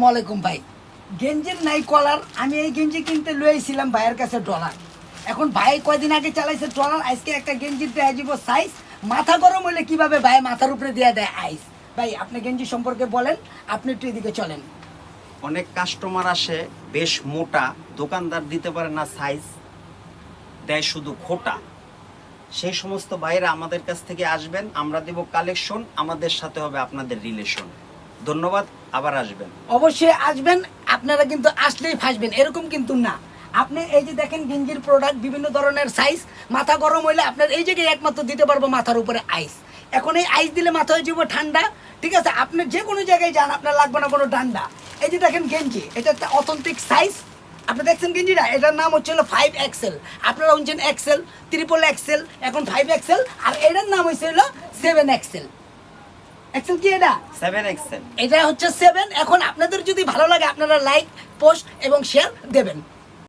ওয়ালাইকুম ভাই, গেঞ্জির নাই কলার। আমি এই গেঞ্জি কিনতে লইছিলাম ভাইয়ের কাছে ডলার। এখন ভাই কয়দিন আগে চালাইছে ডলার, আজকে একটা গেঞ্জির দেয়া যাব সাইজ। মাথা গরম হলে কিভাবে ভাই মাথার উপরে দিয়ে দেয় আইস। ভাই আপনি গেঞ্জি সম্পর্কে বলেন, আপনি একটু এদিকে চলেন। অনেক কাস্টমার আসে বেশ মোটা, দোকানদার দিতে পারে না সাইজ, দেয় শুধু খোটা। সেই সমস্ত ভাইরা আমাদের কাছ থেকে আসবেন, আমরা দেব কালেকশন, আমাদের সাথে হবে আপনাদের রিলেশন। ধন্যবাদ, আবার আসবেন। অবশ্যই আসবেন, আপনারা কিন্তু আসলেই ফাঁসবেন এরকম কিন্তু না। আপনি এই যে দেখেন গেঞ্জির প্রোডাক্ট বিভিন্ন ধরনের সাইজ। মাথা গরম হইলে আপনার এই জায়গায় একমাত্র দিতে পারবো মাথার উপরে আইস। এখন এই আইস দিলে মাথা হয়ে যাবো ঠান্ডা, ঠিক আছে? আপনি যে কোনো জায়গায় যান, আপনার লাগবে না কোনো ঠান্ডা। এই যে দেখেন গেঞ্জি, এটা একটা অথেন্টিক সাইজ। আপনি দেখছেন গেঞ্জিটা, এটার নাম হচ্ছে হলো 5XL। আপনারা শুনছেন এক্সেল, ট্রিপল এক্সেল, এখন 5XL, আর এটার নাম হচ্ছে হলো 7XL। এক্সেল কি এটা? 7XL। এটা হচ্ছে 7। এখন আপনাদের যদি ভালো লাগে আপনারা লাইক, পোস্ট এবং শেয়ার দেবেন।